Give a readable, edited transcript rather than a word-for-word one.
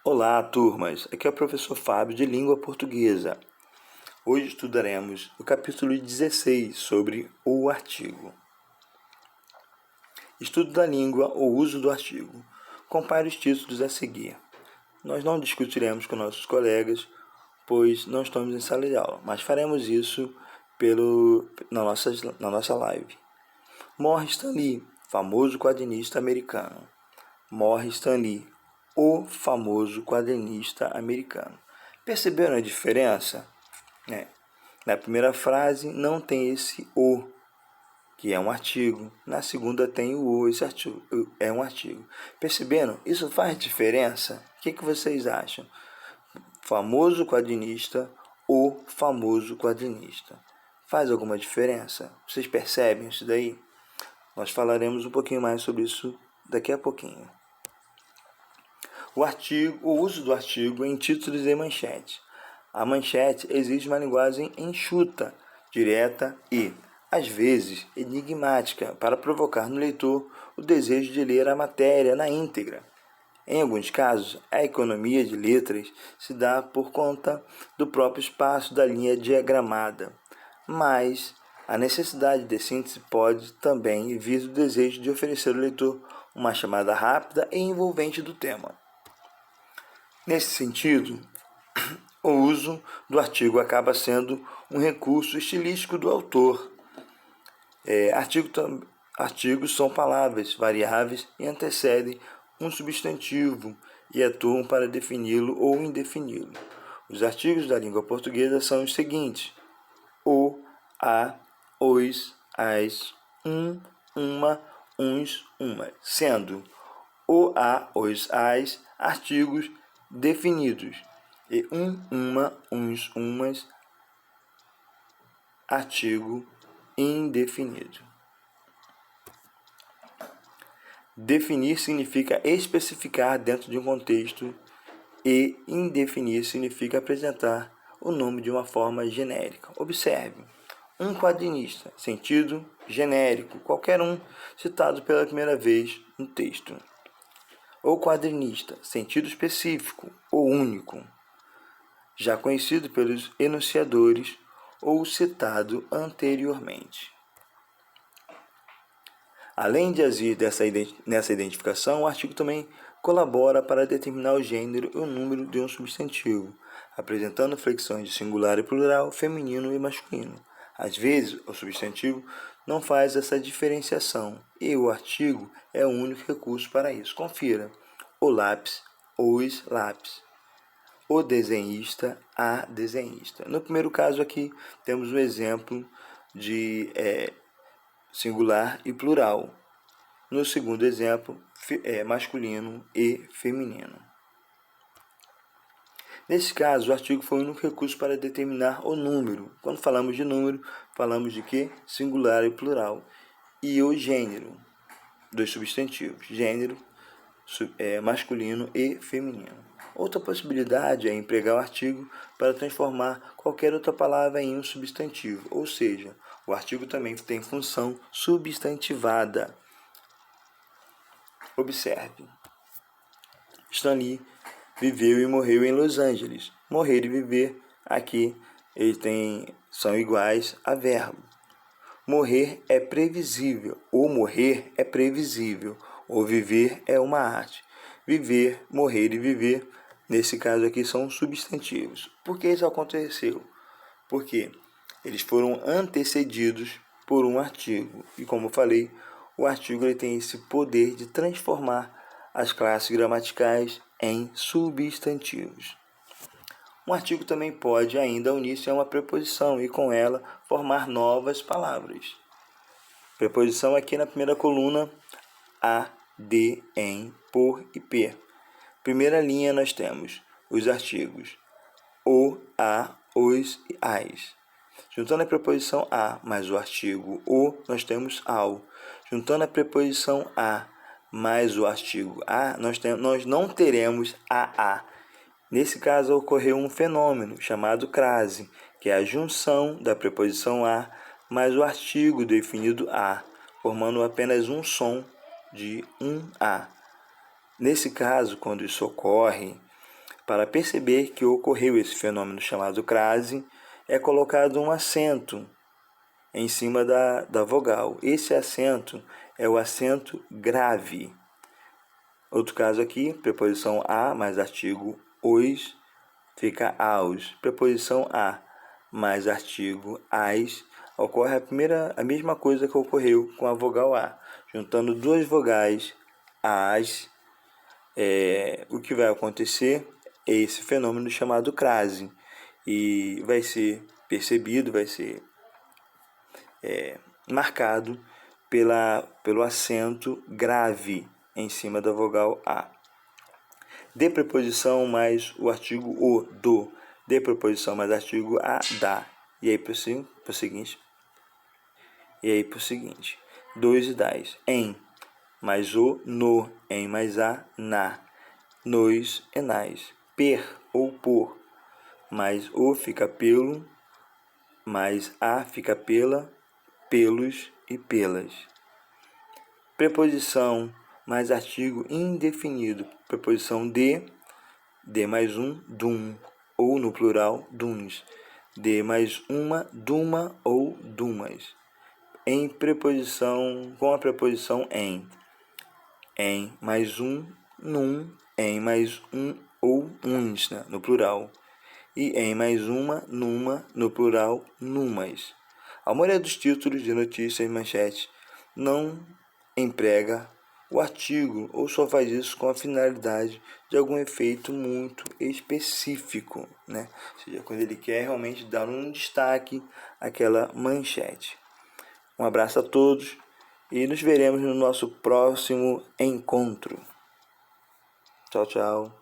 Olá, turmas! Aqui é o professor Fábio de Língua Portuguesa. Hoje estudaremos o capítulo 16 sobre o artigo. Estudo da língua ou uso do artigo. Compare os títulos a seguir. Nós não discutiremos com nossos colegas, pois não estamos em sala de aula, mas faremos isso na nossa live. Morris Stan Lee, famoso quadrinista americano. Morris Stan Lee, o famoso quadrinista americano. Perceberam a diferença? Na primeira frase não tem esse o, que é um artigo. Na segunda tem o o, esse artigo é um artigo. Perceberam? Isso faz diferença? O que vocês acham? Famoso quadrinista, o famoso quadrinista. Faz alguma diferença? Vocês percebem isso daí? Nós falaremos um pouquinho mais sobre isso daqui a pouquinho. O uso do artigo em títulos e manchete. A manchete exige uma linguagem enxuta, direta e, às vezes, enigmática, para provocar no leitor o desejo de ler a matéria na íntegra. Em alguns casos, a economia de letras se dá por conta do próprio espaço da linha diagramada, mas a necessidade de síntese pode também vir do desejo de oferecer ao leitor uma chamada rápida e envolvente do tema. Nesse sentido, o uso do artigo acaba sendo um recurso estilístico do autor. Artigos são palavras variáveis e antecedem um substantivo e atuam para defini-lo ou indefini-lo. Os artigos da língua portuguesa são os seguintes: o, a, os, as, uma, uns, uma, sendo o, a, os, as artigos definidos e uma, uns, umas, artigo indefinido. Definir significa especificar dentro de um contexto e indefinir significa apresentar o nome de uma forma genérica. Observe: um quadrinista, sentido genérico, qualquer um citado pela primeira vez no texto. O quadrinista, sentido específico ou único, já conhecido pelos enunciadores ou citado anteriormente. Além de agir nessa identificação, o artigo também colabora para determinar o gênero e o número de um substantivo, apresentando flexões de singular e plural, feminino e masculino. Às vezes, o substantivo não faz essa diferenciação e o artigo é o único recurso para isso. Confira: o lápis, os lápis. O desenhista, a desenhista. No primeiro caso aqui, temos um exemplo de singular e plural. No segundo exemplo, masculino e feminino. Nesse caso, o artigo foi o único recurso para determinar o número. Quando falamos de número, falamos de quê? Singular e plural. E o gênero, dos substantivos. Gênero, masculino e feminino. Outra possibilidade é empregar o artigo para transformar qualquer outra palavra em um substantivo, ou seja, o artigo também tem função substantivada. Observe: Stan Lee viveu e morreu em Los Angeles. Morrer e viver, aqui, são iguais a verbo. Morrer é previsível, ou morrer é previsível, ou viver é uma arte. Viver, morrer e viver, nesse caso aqui, são substantivos. Por que isso aconteceu? Porque eles foram antecedidos por um artigo. E como eu falei, o artigo ele tem esse poder de transformar as classes gramaticais em substantivos. Um artigo também pode ainda unir-se a uma preposição e com ela formar novas palavras. Preposição aqui na primeira coluna: a, de, em, por e per. Primeira linha nós temos os artigos o, a, os e as. Juntando a preposição a mais o artigo o, nós temos ao. Juntando a preposição a mais o artigo a, nós não teremos a. Nesse caso, ocorreu um fenômeno chamado crase, que é a junção da preposição a mais o artigo definido a, formando apenas um som de um a. Nesse caso, quando isso ocorre, Para perceber que ocorreu esse fenômeno chamado crase, é colocado um acento em cima da vogal. Esse acento é o acento grave. Outro caso aqui, preposição a mais artigo os, fica aos. Preposição a mais artigo as, ocorre a mesma coisa que ocorreu com a vogal a. Juntando duas vogais, as, o que vai acontecer é esse fenômeno chamado crase. E vai ser percebido, vai ser marcado pelo acento grave em cima da vogal A. De preposição mais o artigo o, do. De preposição mais artigo a, da. E aí para o seguinte. Dois e das. Em mais o, no. Em mais a, na. Nos e nas. Per ou por. Mais o fica pelo. Mais a fica pela. Pelos e pelas. Preposição mais artigo indefinido. Preposição de mais um, dum, ou no plural, duns. De mais uma, duma ou dumas. Em preposição, com a preposição em. Em mais um, num, em mais um ou uns, né, no plural. E em mais uma, numa, no plural, numas. A maioria dos títulos de notícias e manchetes não emprega o artigo ou só faz isso com a finalidade de algum efeito muito específico, né? Ou seja, quando ele quer realmente dar um destaque àquela manchete. Um abraço a todos e nos veremos no nosso próximo encontro. Tchau, tchau.